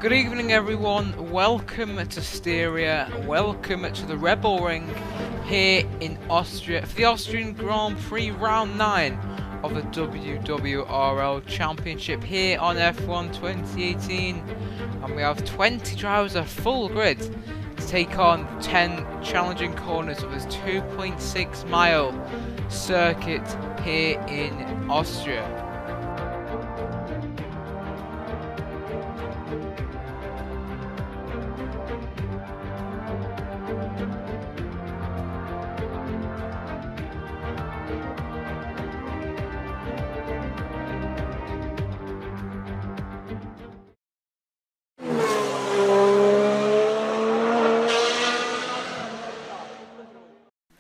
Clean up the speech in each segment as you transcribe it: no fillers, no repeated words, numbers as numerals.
Good evening everyone, welcome to Styria, welcome to the Rebel Ring here in Austria for the Austrian Grand Prix Round 9 of the WWRL Championship here on F1 2018, and we have 20 drivers a full grid to take on 10 challenging corners of this 2.6 mile circuit here in Austria.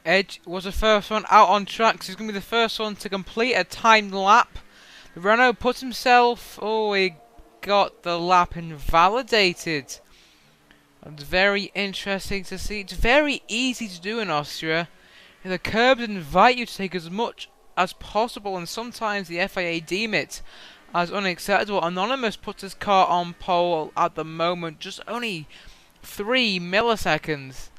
Edge was the first one out on track, so he's going to be the first one to complete a timed lap. The Renault put himself, he got the lap invalidated. It's very interesting to see. It's very easy to do in Austria. The curbs invite you to take as much as possible, and sometimes the FIA deem it as unacceptable. Anonymous puts his car on pole at the moment, just only 3 milliseconds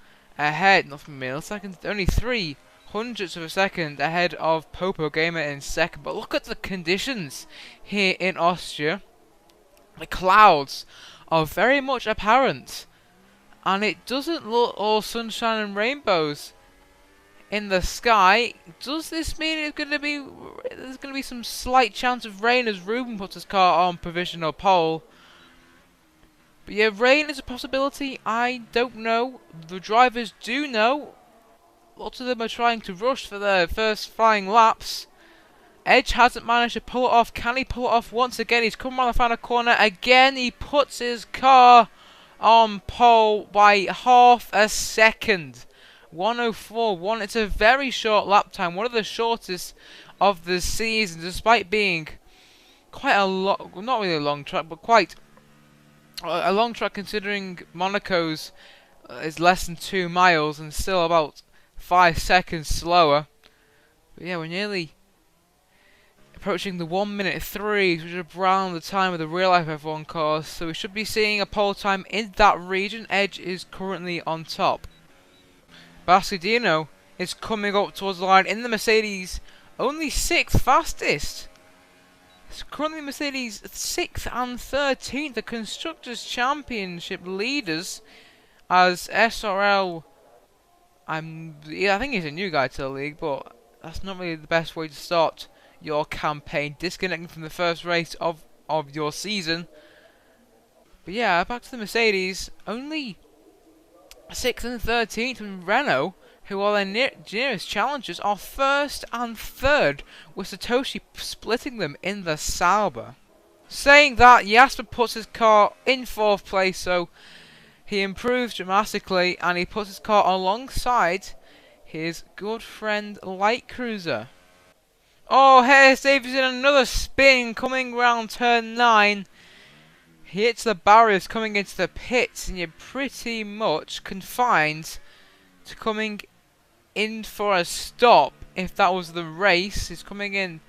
ahead, not milliseconds, only 300ths of a second ahead of Popo Gamer in second. But look at the conditions here in Austria. The clouds are very much apparent, and it doesn't look all sunshine and rainbows in the sky. Does this mean there's going to be some slight chance of rain as Ruben puts his car on provisional pole? But yeah, rain is a possibility. I don't know. The drivers do know. Lots of them are trying to rush for their first flying laps. Edge hasn't managed to pull it off. Can he pull it off once again? He's come around the final corner. Again, he puts his car on pole by half a second. 1:04.1. It's a very short lap time. One of the shortest of the season, despite being quite a lot, not really a long track, but quite a long track considering Monaco's is less than 2 miles and still about 5 seconds slower. But yeah, we're nearly approaching the 1:03, which is around the time of the real life F1 cars. So we should be seeing a pole time in that region. Edge is currently on top. Bastianino is coming up towards the line in the Mercedes, only 6th fastest. It's currently Mercedes 6th and 13th, the Constructors' Championship leaders, as SRL, I think he's a new guy to the league, but that's not really the best way to start your campaign, disconnecting from the first race of your season. But yeah, back to the Mercedes, only 6th and 13th, and Renault, who are their nearest challengers, are 1st and 3rd, with Satoshi splitting them in the Sauber. Saying that, Jasper puts his car in 4th place, so he improves dramatically, and he puts his car alongside his good friend Light Cruiser. Oh, Harris Davies in another spin, coming round turn 9. He hits the barriers coming into the pits, and you're pretty much confined to coming in for a stop. If that was the race, he's coming in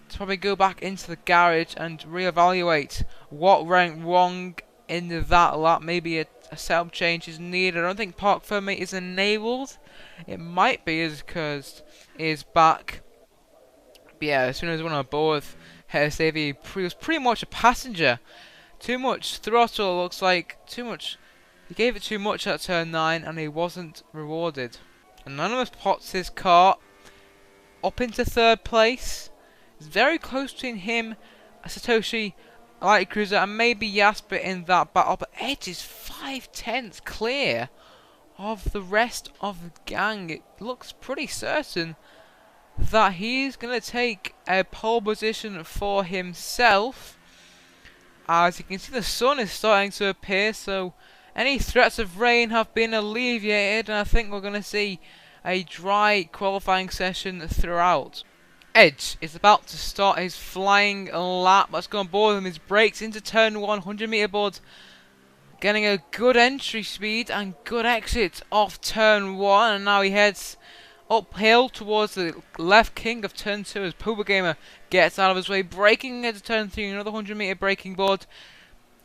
to probably go back into the garage and reevaluate what went wrong in that lap. Maybe a setup change is needed. I don't think park permit is enabled. It might be, as Kurz is back. But yeah, as soon as he went on board, Hersevi was pretty much a passenger. Too much throttle, looks like. Too much. He gave it too much at turn 9, and he wasn't rewarded. Anonymous pots his car up into 3rd place. It's very close between him, Satoshi, Light Cruiser, and maybe Jasper in that battle. But Edge is 5/10 clear of the rest of the gang. It looks pretty certain that he's going to take a pole position for himself. As you can see, the sun is starting to appear, so any threats of rain have been alleviated, and I think we're going to see a dry qualifying session throughout. Edge is about to start his flying lap. Let's go on board with his brakes into turn 1, 100-meter board. Getting a good entry speed and good exit off turn 1, and now he heads uphill towards the left king of turn 2 as Popo Gamer gets out of his way, braking into turn 3, another 100-meter braking board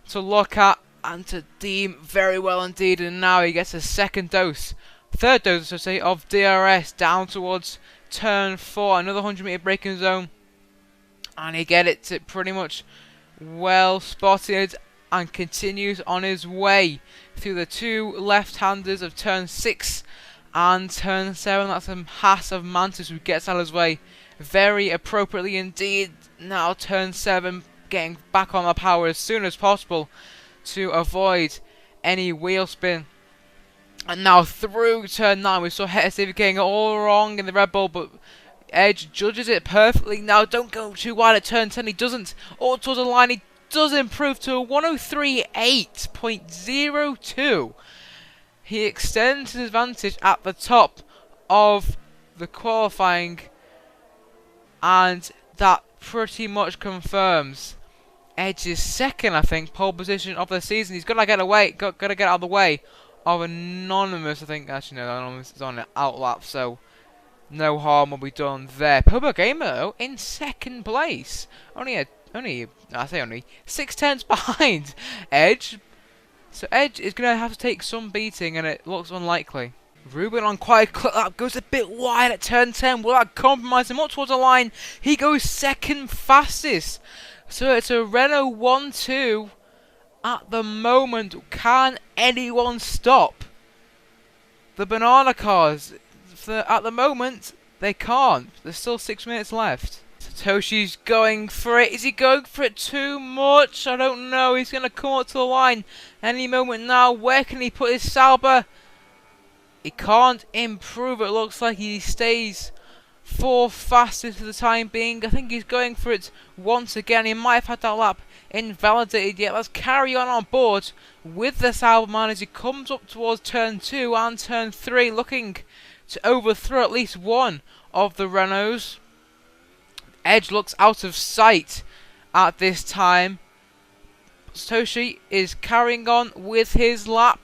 to look at and to Deem very well indeed. And now he gets a third dose, I should say, of DRS down towards turn 4. Another 100-meter braking zone. And he gets it pretty much well spotted and continues on his way through the two left-handers of turn 6 and turn 7. That's a Haas of Mantis who gets out of his way very appropriately indeed. Now turn 7, getting back on the power as soon as possible to avoid any wheel spin. And now through turn 9, we saw Hetty getting it all wrong in the Red Bull, but Edge judges it perfectly. Now don't go too wide at turn 10. He doesn't. All towards the line. He does improve to a 103.8.02. He extends his advantage at the top of the qualifying, and that pretty much confirms Edge's second, I think, pole position of the season. He's got to get away. Got to get out of the way of Anonymous. I think actually no, Anonymous is on an outlap, so no harm will be done there. Purple Gamer though in second place, only 6/10 behind Edge. So Edge is going to have to take some beating, and it looks unlikely. Ruben on quite a quick lap goes a bit wide at turn 10. Will that compromise him up towards the line? He goes second fastest. So it's a Renault 1-2 at the moment. Can anyone stop the banana cars? At the moment, they can't. There's still 6 minutes left. Satoshi's going for it. Is he going for it too much? I don't know. He's going to come up to the line any moment now. Where can he put his Sauber? He can't improve. It looks like he stays 4th fastest for the time being. I think he's going for it once again. He might have had that lap invalidated yet. Let's carry on board with the Sauber man as he comes up towards turn 2 and turn 3, looking to overthrow at least one of the Renaults. Edge looks out of sight at this time. Satoshi is carrying on with his lap.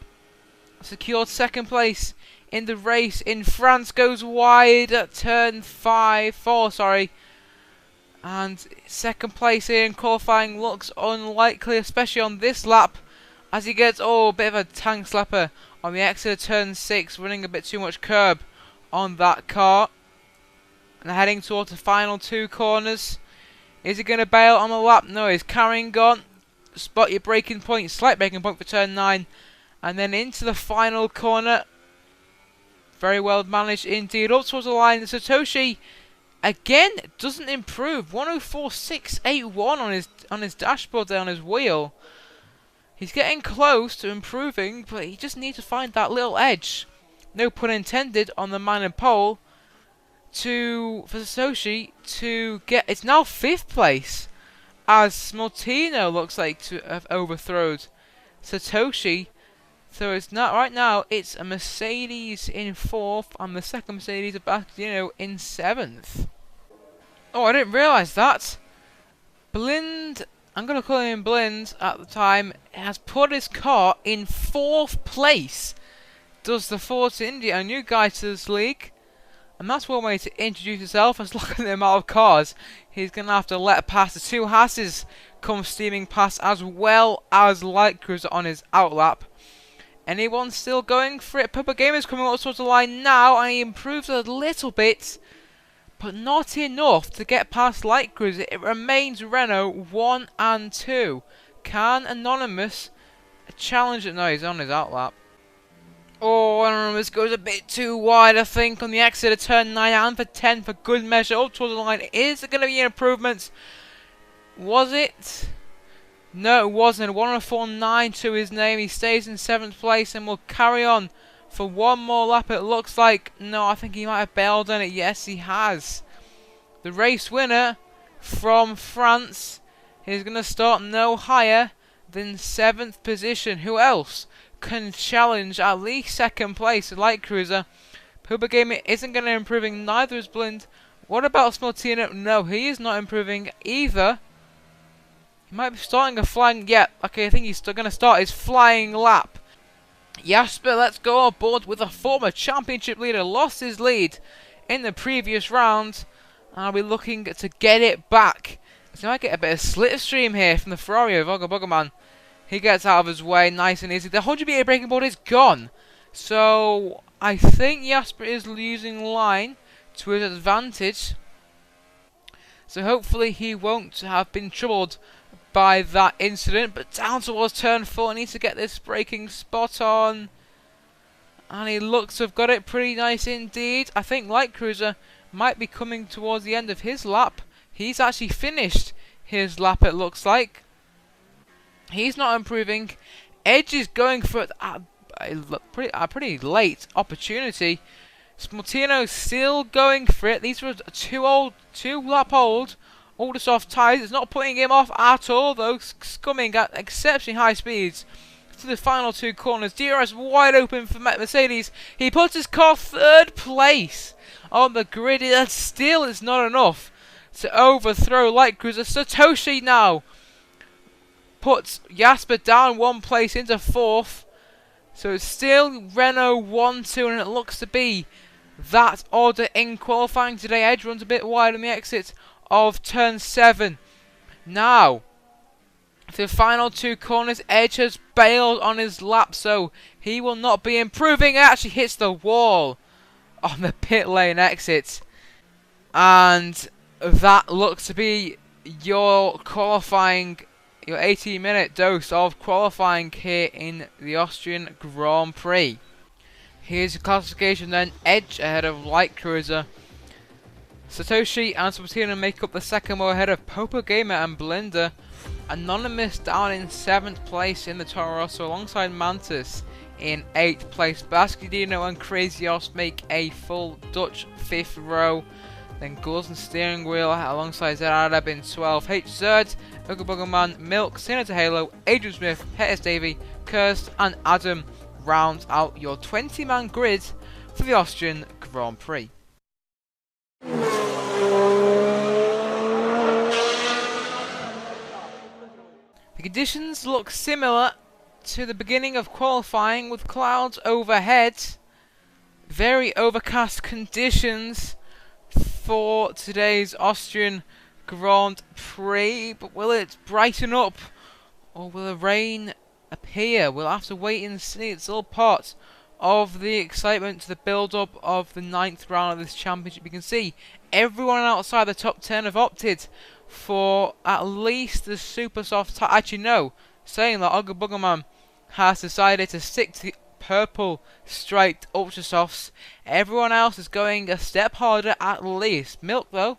Secured second place in the race in France. Goes wide at turn 4, and second place here in qualifying looks unlikely, especially on this lap, as he gets a bit of a tank slapper on the exit of turn 6, running a bit too much curb on that car. And heading towards the final 2 corners. Is he going to bail on the lap? No, he's carrying on. Spot your braking point, slight braking point for turn 9. And then into the final corner. Very well managed indeed. Up towards the line. Satoshi again doesn't improve. 104.681 on his dashboard there on his wheel. He's getting close to improving, but he just needs to find that little edge. No pun intended on the man in pole. For Satoshi to get, it's now 5th place, as Smoltino looks like to have overthrown Satoshi. So it's not right now. It's a Mercedes in 4th, and the second Mercedes back, in 7th. Oh, I didn't realise that. Blind, I'm gonna call him Blind at the time, has put his car in 4th place. Does the Force India, a new guy to this league. And that's one way to introduce yourself. As look at the amount of cars he's going to have to let pass. The 2 Hasses come steaming past, as well as Light Cruiser on his outlap. Anyone still going for it? Purple Gamer's coming up towards the line now, and he improves a little bit, but not enough to get past Light Cruiser. It remains Renault 1 and 2. Can Anonymous challenge it? No, he's on his outlap. Oh, Anonymous goes a bit too wide, I think, on the exit of turn 9 and for 10 for good measure. Up towards the line. Is it going to be an improvement? Was it? No, it wasn't. 104.9 to his name. He stays in 7th place and will carry on for one more lap, it looks like. No, I think he might have bailed on it. Yes, he has. The race winner from France is going to start no higher than 7th position. Who else can challenge at least 2nd place? Light Cruiser. Purple Gamer isn't going to improving, neither is Blind. What about Smoltino? No, he is not improving either. He might be starting a flying, okay, I think he's still going to start his flying lap. Jasper, let's go on board with a former championship leader, lost his lead in the previous round, and I'll be looking to get it back. So I might get a bit of slipstream here from the Ferrari of Buggerman. He gets out of his way nice and easy. The 100-meter braking board is gone. So I think Jasper is losing line to his advantage. So hopefully he won't have been troubled by that incident. But down towards turn 4, he needs to get this braking spot on. And he looks to have got it pretty nice indeed. I think Light Cruiser might be coming towards the end of his lap. He's actually finished his lap, it looks like. He's not improving. Edge is going for a pretty late opportunity. Smoltino still going for it. These were two lap old Aldersoft tyres. It's not putting him off at all though. Coming at exceptionally high speeds to the final 2 corners. DRS wide open for Mercedes. He puts his car 3rd place on the grid. That still is not enough to overthrow Light Cruiser. Satoshi now puts Jasper down 1 place into 4th. So it's still Renault 1-2, and it looks to be that order in qualifying today. Edge runs a bit wide on the exit of turn 7. Now, the final 2 corners, Edge has bailed on his lap, so he will not be improving. It actually hits the wall on the pit lane exit. And that looks to be your qualifying, your 18-minute dose of qualifying here in the Austrian Grand Prix. Here's your classification then. Edge ahead of Light Cruiser. Satoshi and Sabatino make up the second row ahead of Popo Gamer and Belinda. Anonymous down in 7th place in the Toro Rosso alongside Mantis in 8th place. Basquedino and Crazy Os make a full Dutch 5th row. Then Gulls and Steering Wheel alongside Zerareb in 12th. H. Zerd, Ugga Buggerman, Milk, Senator Halo, Adrian Smith, Hettis Davey, Kirst and Adam rounds out your 20-man grid for the Austrian Grand Prix. The conditions look similar to the beginning of qualifying with clouds overhead. Very overcast conditions for today's Austrian Grand Prix, but will it brighten up or will the rain appear? We'll have to wait and see. It's all part of the excitement to the build-up of the 9th round of this championship. You can see everyone outside the top 10 have opted for at least the super soft tyre. Actually no, saying that Ugga Buggerman has decided to stick to the purple striped ultra softs. Everyone else is going a step harder at least. Milk though,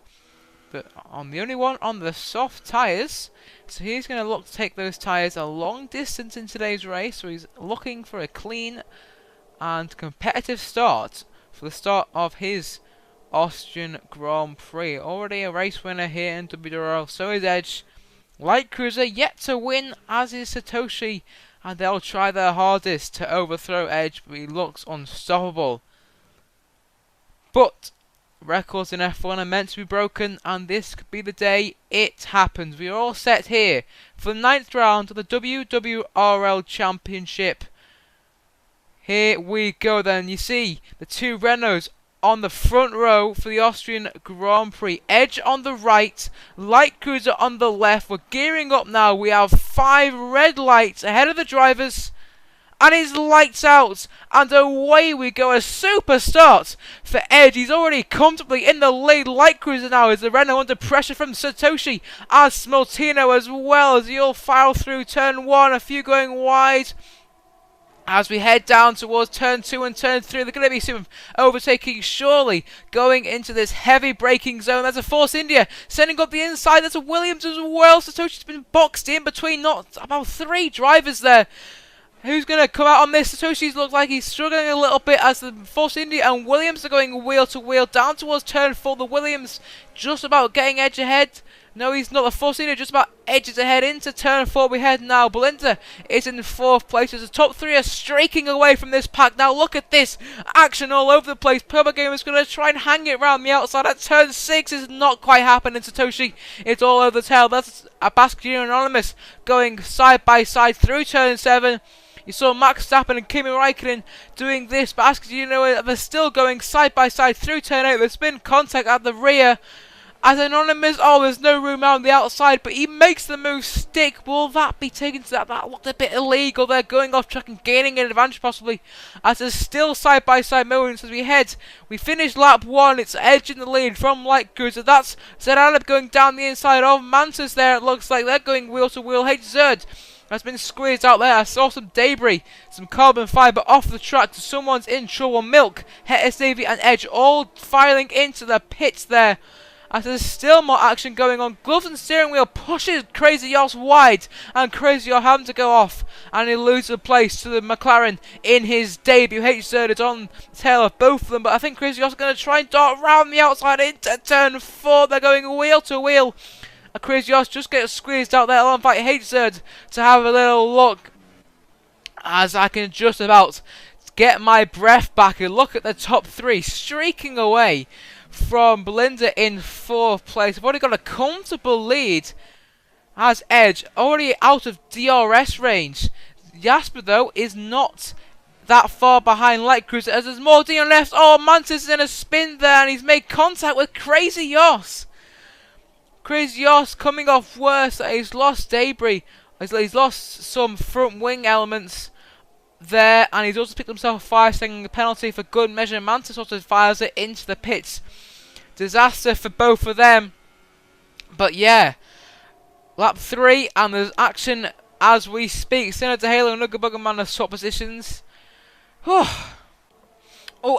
but I'm the only one on the soft tyres, so he's going to look to take those tyres a long distance in today's race. So he's looking for a clean and competitive start for the start of his Austrian Grand Prix. Already a race winner here in WWRL, so is Edge. Light Cruiser yet to win, as is Satoshi, and they'll try their hardest to overthrow Edge, but he looks unstoppable. But records in F1 are meant to be broken, and this could be the day it happens. We are all set here for the 9th round of the WWRL Championship. Here we go then. You see the 2 Renaults on the front row for the Austrian Grand Prix. Edge on the right, Light Cruiser on the left. We're gearing up now. We have 5 red lights ahead of the drivers. And it's lights out. And away we go. A super start for Edge. He's already comfortably in the lead. Light Cruiser now is the Renault under pressure from Satoshi as Smoltino as well, as he'll file through turn 1. A few going wide. As we head down towards turn 2 and turn 3, they're going to be soon overtaking surely, going into this heavy braking zone. There's a Force India sending up the inside. There's a Williams as well. Satoshi's been boxed in between not about 3 drivers there. Who's going to come out on this? Satoshi's looks like he's struggling a little bit as the Force India and Williams are going wheel to wheel down towards turn 4. The Williams just about getting Edge ahead. No, he's not. The Force India just about edges ahead into turn 4. We head now. Belinda is in 4th place as the top 3 are streaking away from this pack. Now look at this action all over the place. Purple Gamer is going to try and hang it around the outside. At turn 6 is not quite happening. Satoshi, it's all over the tail. That's a Basquedino Anonymous going side by side through turn 7. You saw Max Verstappen and Kimi Räikkönen doing this, but Basquedino they're still going side by side through turn 8. There's been contact at the rear. As Anonymous, oh, there's no room out on the outside, but he makes the move stick. Will that be taken to that? That looked a bit illegal. They're going off track and gaining an advantage possibly. As there's still side-by-side moments as we finish lap 1. It's Edge in the lead from Light Cruiser. That's Zeraleb going down the inside of Mantis there. It looks like they're going wheel to wheel. HZ has been squeezed out there. I saw some debris, some carbon fibre off the track. Someone's in trouble. Milk, Hettis Davy and Edge all filing into the pits there. As there's still more action going on. Gloves and steering wheel pushes Crazy Yoss wide, and Crazy Yoss having to go off, and he loses a place to the McLaren in his debut. HZ is on the tail of both of them, but I think Crazy Yoss is going to try and dart around the outside into turn 4. They're going wheel to wheel. Crazy Yoss just gets squeezed out there. I'll invite HZ to have a little look, as I can just about get my breath back and look at the top 3 streaking away from Belinda in 4th place. I've already got a comfortable lead as Edge, already out of DRS range. Jasper, though, is not that far behind Light Cruiser as there's more D on left. Oh, Mantis is in a spin there, and he's made contact with Crazy Yoss. Crazy Yoss coming off worse. He's lost debris. He's lost some front wing elements there, and he's also picked himself a 5-second penalty for good measure. Mantis also fires it into the pits. Disaster for both of them. But yeah, lap 3, and there's action as we speak. Sinner to Halo and Nugga Man have swap positions. Oh,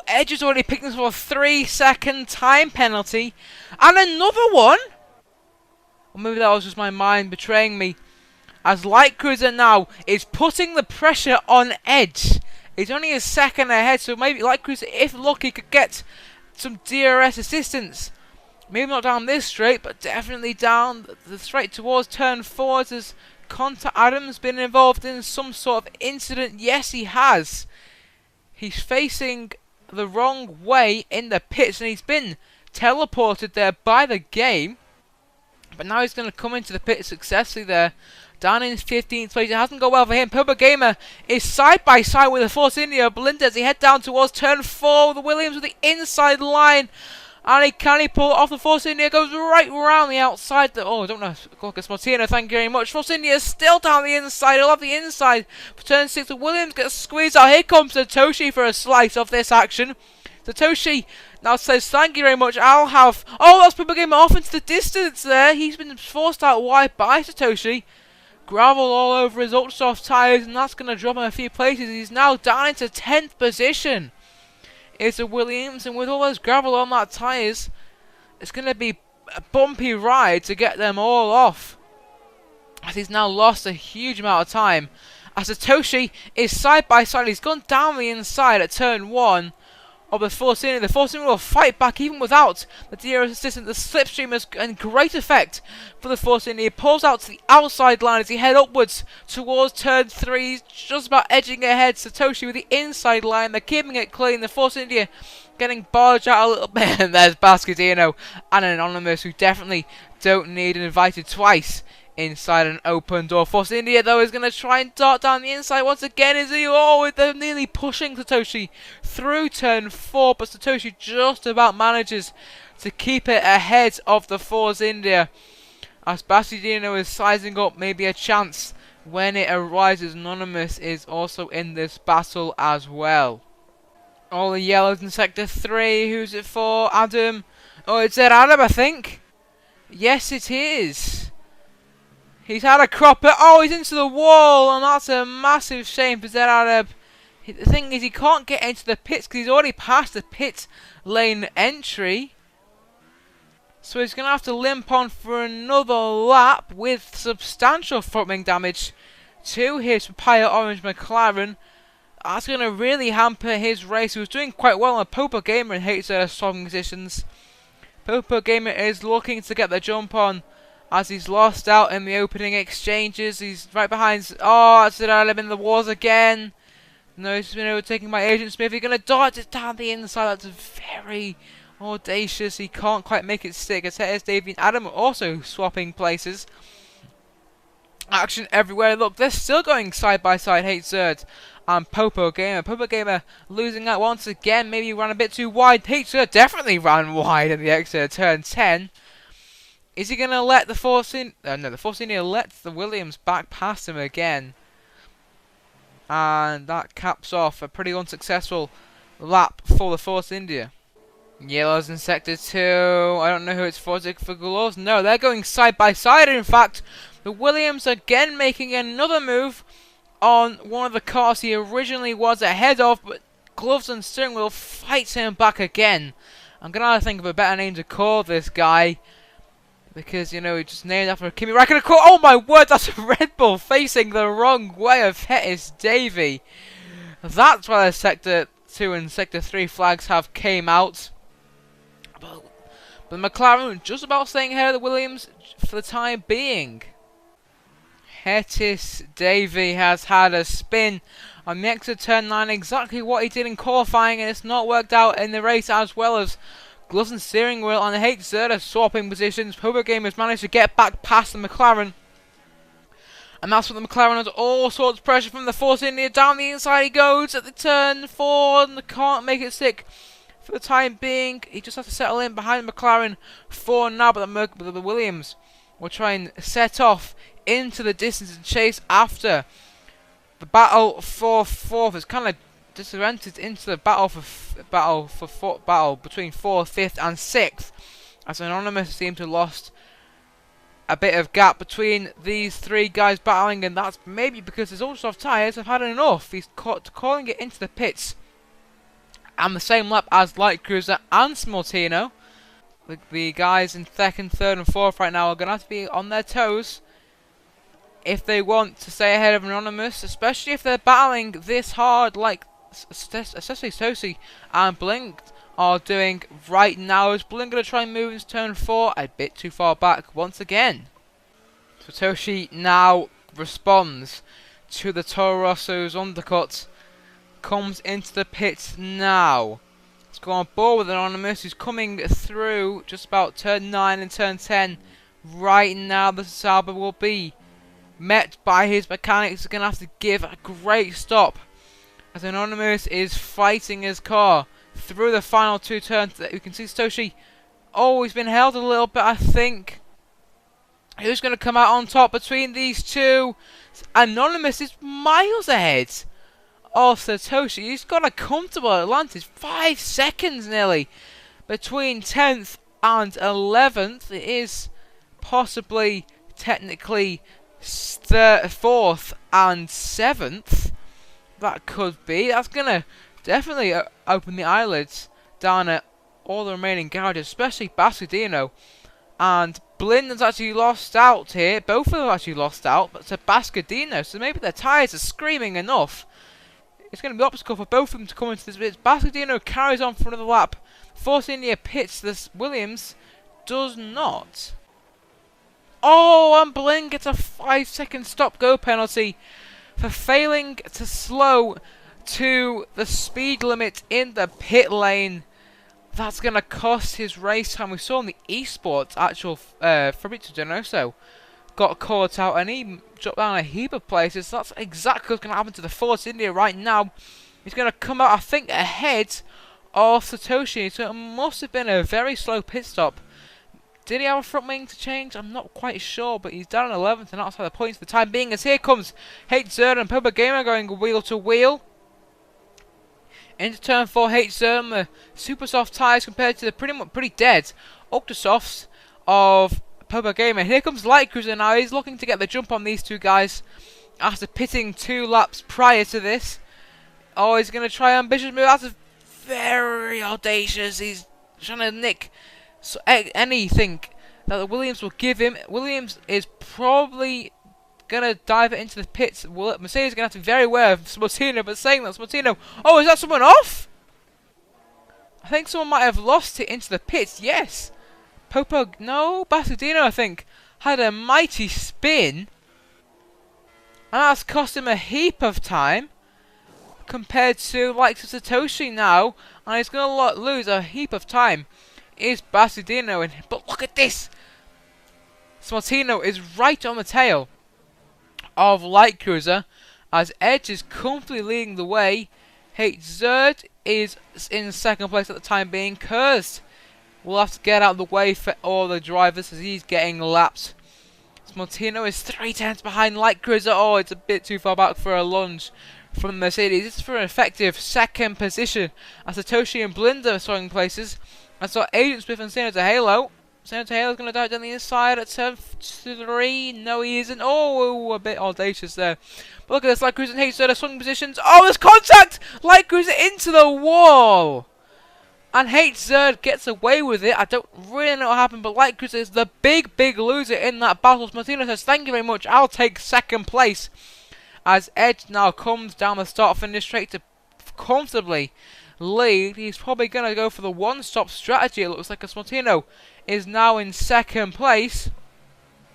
Edge has already picked himself a 3-second time penalty, and another one. Or maybe that was just my mind betraying me. As Light Cruiser now is putting the pressure on Edge. He's only a second ahead, so maybe Light Cruiser, if lucky, could get some DRS assistance. Maybe not down this straight, but definitely down the straight towards turn 4. Has Contact Adams been involved in some sort of incident? Yes, he has. He's facing the wrong way in the pits, and he's been teleported there by the game. But now he's going to come into the pit successfully there. Down in 15th place. It hasn't gone well for him. Purple Gamer is side by side with the Force India. Belinda as he head down towards turn 4. The Williams with the inside line. And he pull off the Force India. Goes right around the outside. Oh, I don't know. Gorgas Martino, thank you very much. Force India is still down the inside. He'll have the inside for turn 6. The Williams gets squeezed out. Here comes Satoshi for a slice of this action. Satoshi now says, thank you very much. I'll have... Oh, that's Purple Gamer off into the distance there. He's been forced out wide by Satoshi. Gravel all over his ultra soft tyres, and that's going to drop him a few places. He's now down into 10th position. It's a Williams, and with all those gravel on that tyres, it's going to be a bumpy ride to get them all off. As he's now lost a huge amount of time. As Satoshi is side by side, he's gone down the inside at turn 1 of the Force India. The Force India will fight back even without the DRS assistant. The slipstream is in great effect for the Force India. He pulls out to the outside line as he head upwards towards turn 3. He's just about edging ahead. Satoshi with the inside line. They're keeping it clean. The Force India getting barged out a little bit. And there's Bascadino and Anonymous, who definitely don't need an invited twice inside an open door. Force India, though, is going to try and dart down the inside once again. Is he? Oh, they're nearly pushing Satoshi through turn 4, but Satoshi just about manages to keep it ahead of the Force India. As Bascadino is sizing up maybe a chance when it arises. Anonymous is also in this battle as well. All the yellows in sector 3. Who's it for? Adam. Oh, it's Adam, I think. Yes, it is. He's had a cropper. Oh, he's into the wall, and that's a massive shame for Zerareb. The thing is, he can't get into the pits because he's already past the pit lane entry. So he's going to have to limp on for another lap with substantial front wing damage to his Papaya Orange McLaren. That's going to really hamper his race. He was doing quite well on Popo Gamer and hates swapping positions. Popo Gamer is looking to get the jump on, as he's lost out in the opening exchanges. He's right behind. Oh, that's it. I'm in the walls again. No, he's been overtaken by Agent Smith. He's going to dart it down the inside. That's very audacious. He can't quite make it stick. As Hettis Davey and Adam are also swapping places. Action everywhere. Look, they're still going side by side. HZ and Popo Gamer. Popo Gamer losing out once again. Maybe he ran a bit too wide. HZ definitely ran wide at the exit of turn 10. Is he going to let the Force in? No, the Force India lets the Williams back past him again. And that caps off a pretty unsuccessful lap for the Force India. Yellows in Sector 2. I don't know who it's for. Is it for gloves? No, they're going side by side. In fact, the Williams again making another move on one of the cars he originally was ahead of, but gloves and steering wheel fights him back again. I'm going to have to think of a better name to call this guy, because, you know, he just named after Kimi Räikkönen. Oh my word, that's a Red Bull facing the wrong way of Hettis Davy. That's why the Sector 2 and Sector 3 flags have came out. But McLaren just about staying ahead of the Williams for the time being. Hettis Davy has had a spin on the exit turn 9, exactly what he did in qualifying, and it's not worked out in the race, as well as gloves and steering wheel on H Zerda swapping positions. Game has managed to get back past the McLaren, and that's what the McLaren has all sorts of pressure from the Force India. Down the inside he goes at the turn 4 and can't make it stick for the time being. He just has to settle in behind the McLaren for now, but the Williams will try and set off into the distance and chase after. The battle for fourth is kind of disoriented into the battle between 4th, 5th and 6th, as Anonymous seem to have lost a bit of gap between these three guys battling, and that's maybe because his ultra soft tyres have had enough. He's calling it into the pits and the same lap as Light Cruiser and Smoltino. The guys in 2nd, 3rd and 4th right now are going to have to be on their toes if they want to stay ahead of Anonymous, especially if they're battling this hard like especially Sosi and Blink are doing right now. Is Blink going to try and move into turn 4 a bit too far back once again? Satoshi now responds to the Toro Rosso's undercut, comes into the pits now. Let's go on board with Anonymous, who's coming through just about turn 9 and turn 10 right now. The Sauber will be met by his mechanics. He's going to have to give a great stop as Anonymous is fighting his car through the final 2 turns. You can see Satoshi, he's been held a little bit, I think. Who's going to come out on top between these two? Anonymous is miles ahead of Satoshi. He's got a comfortable advantage, 5 seconds nearly between 10th and 11th. It is possibly technically 4th and 7th. That could be. That's going to definitely open the eyelids down at all the remaining garages, especially Bascadino. And Blind has actually lost out here. Both of them have actually lost out, but to Bascadino. So maybe their tyres are screaming enough. It's going to be an obstacle for both of them to come into this bit. Bascadino carries on for another lap. Force India pits. This Williams does not. And Blind gets a 5-second stop-go penalty for failing to slow to the speed limit in the pit lane. That's going to cost his race time. We saw in the esports actual Fabrizio Donoso got caught out and he dropped down a heap of places. That's exactly what's going to happen to the Force India right now. He's going to come out, I think, ahead of Satoshi. So it must have been a very slow pit stop. Did he have a front wing to change? I'm not quite sure, but he's down 11th and outside the points for the time being. As here comes H Zerda and Popa Gamer going wheel to wheel into turn 4. H Zerda, super soft tyres compared to the pretty dead ultra softs of Popa Gamer. Here comes Light Cruiser now. He's looking to get the jump on these two guys after pitting 2 laps prior to this. He's going to try an ambitious move. That's very audacious. He's trying to nick anything that the Williams will give him. Williams is probably going to dive it into the pits. Mercedes is going to have to be very aware of Smoltino, but saying that, Smoltino... is that someone off? I think someone might have lost it into the pits, yes. Bascadino, I think, had a mighty spin. And that's cost him a heap of time compared to likes of Satoshi now. And he's going to lose a heap of time. Is Bascadino, but look at this! Smoltino is right on the tail of Light Cruiser as Edge is comfortably leading the way. H Zerd is in 2nd place at the time being. Kurz will have to get out of the way for all the drivers as he's getting lapped. Martino is 3 tenths behind Light Cruiser. Oh, it's a bit too far back for a lunge from Mercedes. This is for an effective second position as Satoshi and Blinder are swinging places. I saw Agent Smith and Senator Halo. Senator Halo's going to dive down the inside at turn 3. No, he isn't. Oh, a bit audacious there. But look at this. Light Cruiser and H-Zerd are swinging positions. Oh, there's contact! Light Cruiser into the wall! And H-Zerd gets away with it. I don't really know what happened, but Light Cruiser is the big loser in that battle. Martino says, thank you very much, I'll take second place. As Edge now comes down the start-finish straight to comfortably lead. He's probably going to go for the one-stop strategy, it looks like, as Martino is now in second place.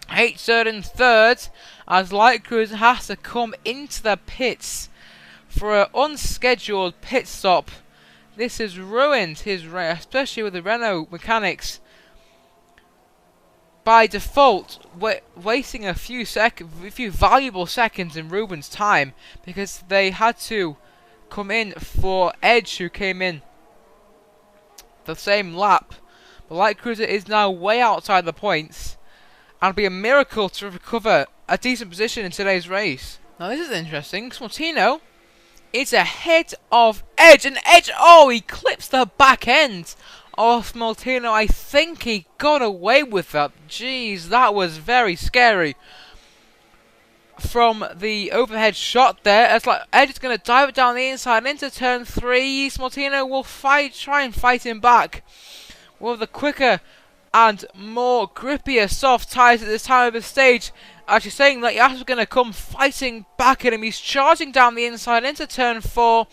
H-Zerd in third, as Light Cruiser has to come into the pits for an unscheduled pit stop. This has ruined his race, especially with the Renault mechanics. By default, wasting a few valuable seconds in Ruben's time because they had to come in for Edge, who came in the same lap. The Light Cruiser is now way outside the points, and it'll be a miracle to recover a decent position in today's race. Now this is interesting. Martino is ahead of Edge, and Edge, oh, he clips the back end of Martino. I think he got away with that. Jeez, that was very scary. From the overhead shot there, it's like Edge is going to dive it down the inside into turn 3. Martino will try and fight him back with the quicker and more grippier soft tyres at this time of the stage. Actually saying that Yasu's going to come fighting back at him. He's charging down the inside into turn 4.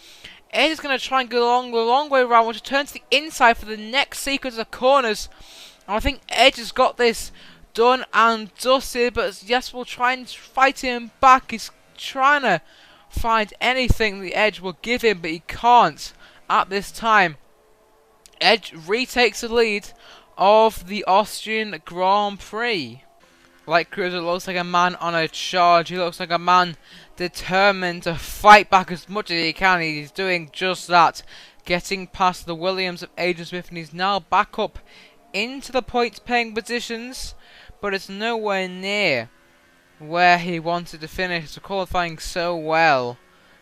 Edge is going to try and go along the long way around, which turns to the inside for the next sequence of corners. And I think Edge has got this done and dusted, but Yas will try and fight him back. He's trying to find anything the Edge will give him, but he can't at this time. Edge retakes the lead of the Austrian Grand Prix. Light Cruiser looks like a man on a charge. He looks like a man determined to fight back as much as he can. He's doing just that. Getting past the Williams of Agent Smith, and he's now back up into the points paying positions. But it's nowhere near where he wanted to finish. So qualifying so well.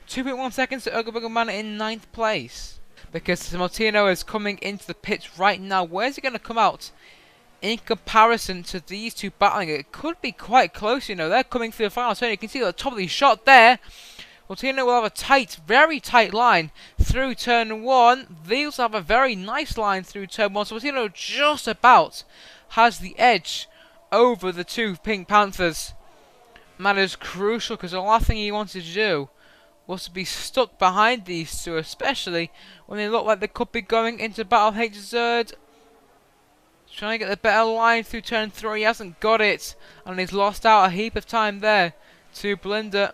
2.1 seconds to Ergobergerman in 9th place. Because Martino is coming into the pits right now. Where's he going to come out? In comparison to these two battling, it could be quite close, you know. They're coming through the final turn. You can see at the top of the shot there. Martino will have a tight, very tight line through turn 1. These have a very nice line through turn 1. So Martino just about has the edge over the two Pink Panthers. And that is crucial because the last thing he wanted to do was to be stuck behind these two, especially when they look like they could be going into battle. H-Zerd trying to get the better line through turn 3. He hasn't got it, and he's lost out a heap of time there to Blinder.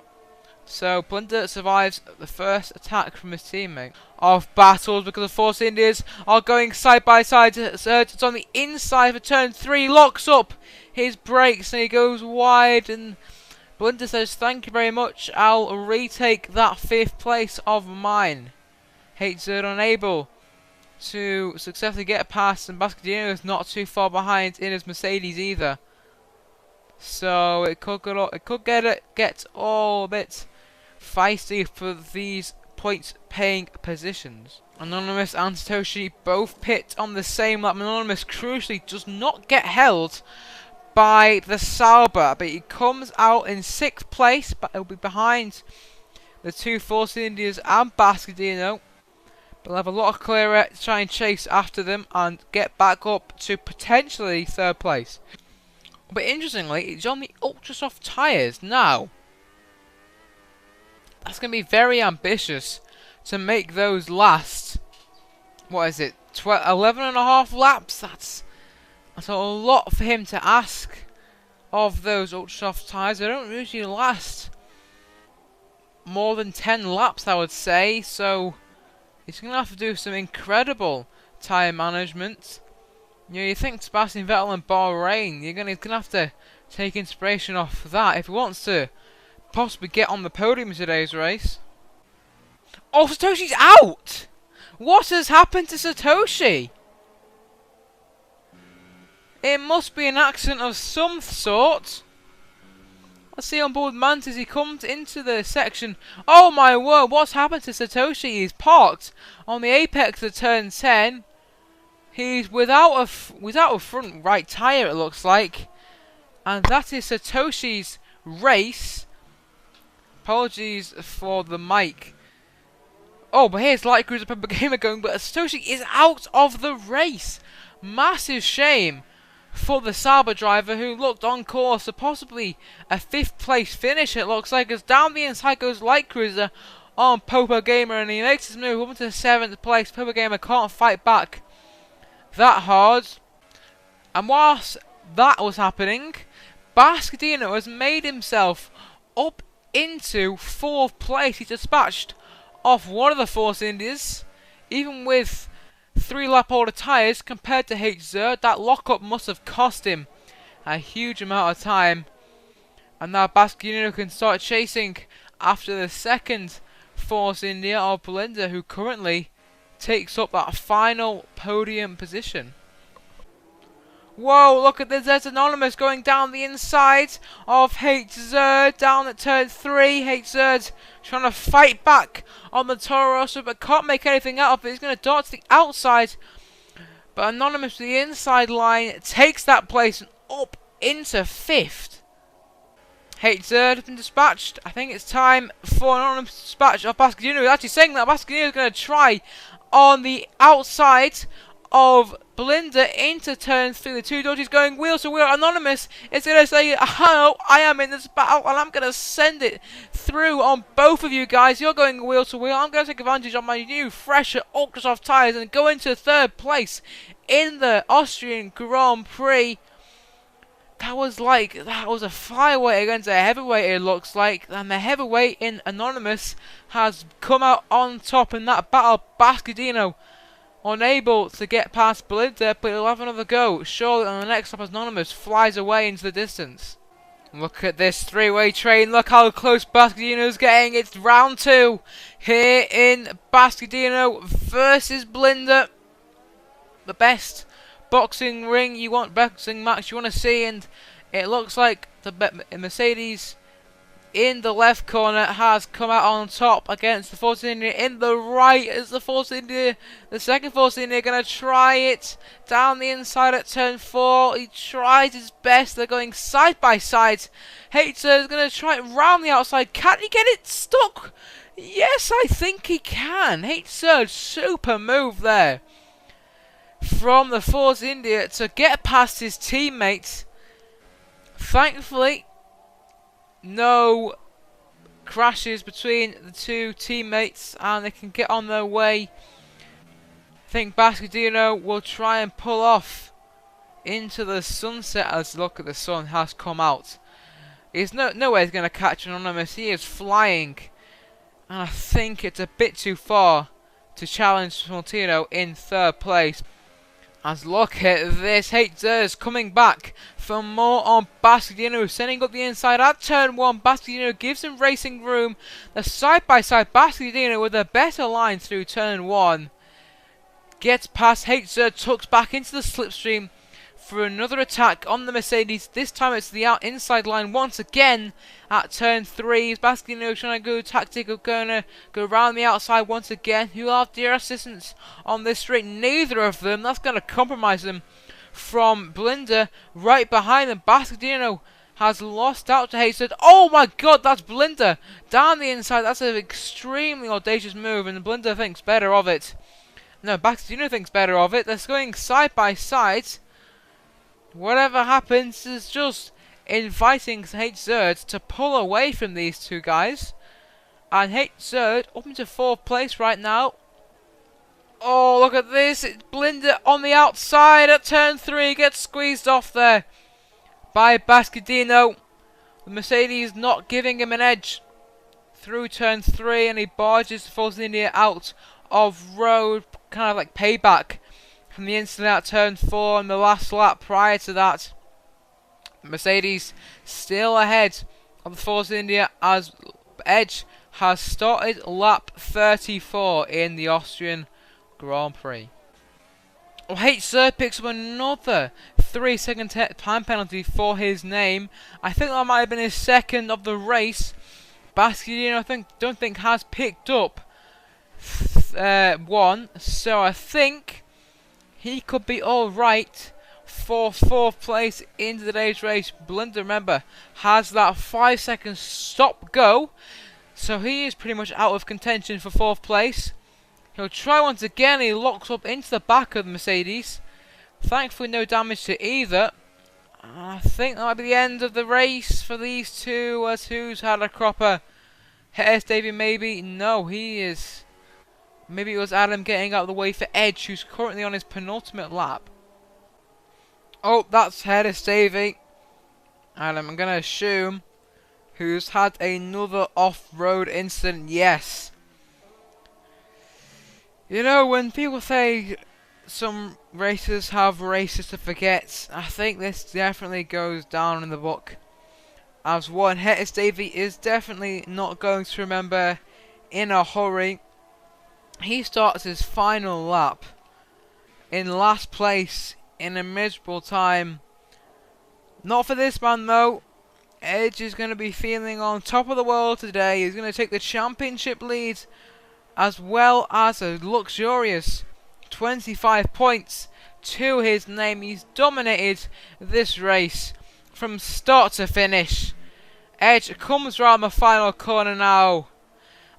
So Blinder survives the first attack from his teammate. Of battles because the Force Indians are going side by side. Zerd is on the inside for turn 3, locks up his brakes and he goes wide, and Blinder says thank you very much, I'll retake that 5th place of mine. H-Zerd unable to successfully get past, and Bascadino is not too far behind in his Mercedes either. So it could get all a bit feisty for these points paying positions. Anonymous and Satoshi both pit on the same lap. Anonymous crucially does not get held by the Sauber, but he comes out in 6th place, but he'll be behind the two Force Indians and Bascadino. But they'll have a lot of clearer to try and chase after them and get back up to potentially 3rd place. But interestingly, it's on the ultra soft tyres now. That's going to be very ambitious to make those last, what is it, 11.5 laps? That's a lot for him to ask of those ultra soft tyres. They don't usually last more than 10 laps, I would say. So he's going to have to do some incredible tyre management. You know, you think Sebastian Vettel and Bahrain, he's going to have to take inspiration off that if he wants to possibly get on the podium in today's race. Oh, Satoshi's out! What has happened to Satoshi? It must be an accident of some sort. Let's see on board Mantis. He comes into the section. Oh my word, what's happened to Satoshi? He's parked on the apex of turn 10. He's without a front right tyre, it looks like. And that is Satoshi's race. Apologies for the mic. Oh, but here's Light Cruiser Pepper Gamer going, but Satoshi is out of the race. Massive shame for the Saber driver, who looked on course for possibly a 5th place finish, it looks like, as down the inside goes Light Cruiser on Popo Gamer, and he makes his move up into 7th place. Popo Gamer can't fight back that hard. And whilst that was happening, Bascadino has made himself up into 4th place. He dispatched off one of the Force Indies, even with 3 lap older tyres compared to HZ. That lockup must have cost him a huge amount of time. And now Bascadino can start chasing after the second Force India of Belinda, who currently takes up that final podium position. Whoa, look at this. There's Anonymous going down the inside of HZ, down at turn 3. HZ trying to fight back on the Toro Rosso, but can't make anything out of it. He's going to dart to the outside, but Anonymous to the inside line takes that place and up into 5th. HZ has been dispatched. I think it's time for an Anonymous dispatch of Bascadino. He's actually saying that Bascadino is going to try on the outside of Belinda into turn 3. The two dodges going wheel to wheel. Anonymous is going to say, "Hello, I am in this battle, and I'm going to send it through on both of you guys. You're going wheel to wheel. I'm going to take advantage of my new, fresher, ultra soft tyres and go into 3rd place in the Austrian Grand Prix." That was a flyweight against a heavyweight, it looks like, and the heavyweight in Anonymous has come out on top in that battle. Bascadino unable to get past Belinda, but he'll have another go. Surely on the next lap, Anonymous flies away into the distance. Look at this 3-way train. Look how close Bascadino's getting. It's round 2 here in Bascadino versus Belinda. The best boxing match you want to see, and it looks like the Mercedes in the left corner has come out on top against the Force India in the right. As the second Force India going to try it down the inside at turn 4. He tries his best. They're going side by side. HZ is going to try it round the outside. Can he get it stuck? Yes, I think he can. HZ, super move there from the Force India to get past his teammates. Thankfully, no crashes between the two teammates, and they can get on their way. I think Bascadino will try and pull off into the sunset as look at the sun has come out. He's no way he's going to catch Anonymous. He is flying, and I think it's a bit too far to challenge Montino in 3rd place. As look at this, HZ coming back for more on Bascadino, sending up the inside at turn 1. Bascadino gives him racing room. The side-by-side Bascadino with a better line through turn 1. Gets past HZ, tucks back into the slipstream for another attack on the Mercedes. This time it's the inside line once again at turn 3. Bascadino trying to go tactical, going to go around the outside once again. Who have dear assistance on this straight? Neither of them. That's going to compromise them from Belinda. Right behind them, Bascadino has lost out to HZ. Oh my god, that's Belinda down the inside. That's an extremely audacious move, and Belinda thinks better of it. No, Bascadino thinks better of it. They're going side by side. Whatever happens is just inviting HZ to pull away from these two guys. And HZ up into 4th place right now. Oh, look at this. It's Belinda on the outside at turn 3. Gets squeezed off there by Bascadino. The Mercedes not giving him an edge through turn 3. And he barges the Force India out of road. Kind of like payback from the incident at turn 4 and the last lap prior to that. Mercedes still ahead of the Force India as Edge has started lap 34 in the Austrian Grand Prix. Oh, H-Sir picks up another 3-second time penalty for his name. I think that might have been his second of the race. Basquedino, don't think has picked up one, so I think he could be all right for 4th place in today's race. Blinder, remember, has that 5-second stop go, so he is pretty much out of contention for 4th place. He'll try once again. He locks up into the back of the Mercedes. Thankfully, no damage to either. I think that might be the end of the race for these two. As who's had a cropper? Hettis Davey, maybe? No, he is. Maybe it was Adam getting out of the way for Edge, who's currently on his penultimate lap. Oh, that's Hettis Davey. Adam, I'm going to assume, who's had another off-road incident. Yes. You know, when people say some racers have races to forget, I think this definitely goes down in the book. As one, Hettis Davey is definitely not going to remember in a hurry. He starts his final lap in last place in a miserable time. Not for this man though. Edge is going to be feeling on top of the world today. He's going to take the championship lead, as well as a luxurious 25 points to his name. He's dominated this race from start to finish. Edge comes round the final corner now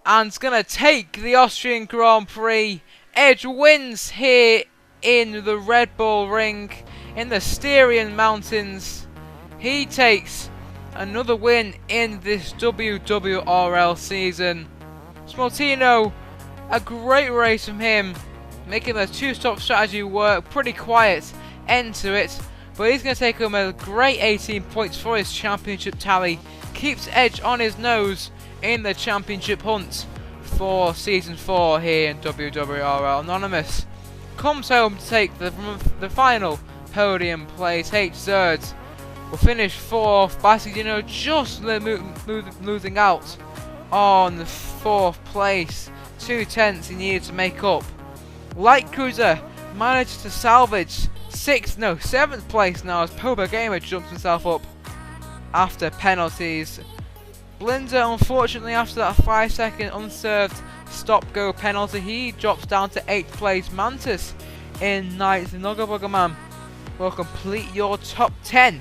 and is going to take the Austrian Grand Prix. Edge wins here in the Red Bull Ring in the Styrian Mountains. He takes another win in this WWRL season. Smoltino, a great race from him, making the two-stop strategy work. Pretty quiet end to it, but he's going to take home a great 18 points for his championship tally. Keeps Edge on his nose in the championship hunt for Season 4 here in WWRL. Anonymous comes home to take the final podium place. H-Zerd will finish 4th. Basquedino just losing out on the 4th place. 2/10 he needed to make up. Light Cruiser manages to salvage 7th place now as Poba Gamer jumps himself up after penalties. Blinder, unfortunately, after that 5-second unserved stop-go penalty, he drops down to 8th place. Mantis in 9th. Nogabuggerman will complete your top 10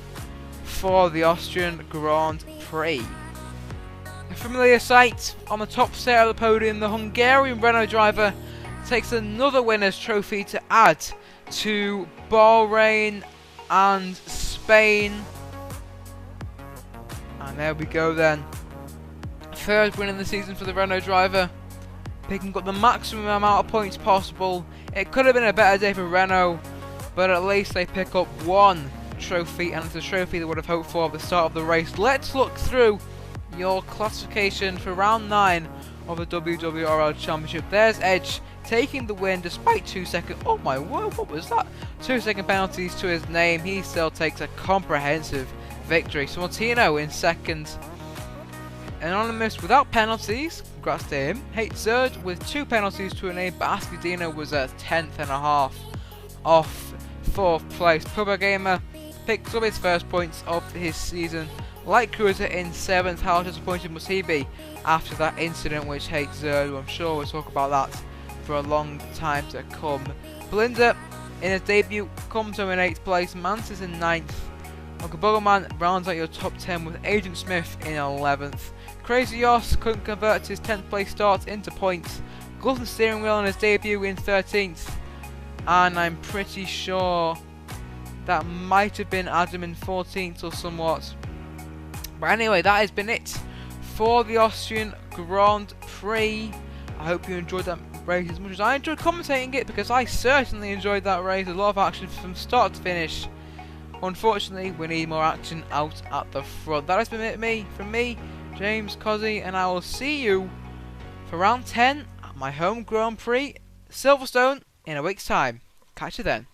for the Austrian Grand Prix. A familiar sight on the top set of the podium, the Hungarian Renault driver takes another winner's trophy to add to Bahrain and Spain. And there we go then. 3rd win in the season for the Renault driver, picking up the maximum amount of points possible. It could have been a better day for Renault, but at least they pick up one trophy, and it's a trophy they would have hoped for at the start of the race. Let's look through your classification for round 9 of the WWRL Championship. There's Edge taking the win despite 2-second. Oh my word, what was that? 2-second penalties to his name. He still takes a comprehensive victory. Smoltino in 2nd. Anonymous without penalties. Congrats to him. H-Zerd with 2 penalties to a name. Basquedino was at 10th and a half off 4th place. Poba Gamer picks up his first points of his season. Light Cruiser in 7th. How disappointed must he be after that incident which H-Zerd? I'm sure we'll talk about that for a long time to come. Blinder in his debut comes home in 8th place. Mantis in 9th. Buggerman rounds out your top 10 with Agent Smith in 11th. Crazy Yoss couldn't convert his 10th place start into points. Glutton Steering Wheel in his debut in 13th. And I'm pretty sure that might have been Adam in 14th or somewhat. But anyway, that has been it for the Austrian Grand Prix. I hope you enjoyed that race as much as I enjoyed commentating it, because I certainly enjoyed that race. A lot of action from start to finish. Unfortunately, we need more action out at the front. That has been it from me, James Cozzy, and I will see you for round 10 at my home Grand Prix, Silverstone, in a week's time. Catch you then.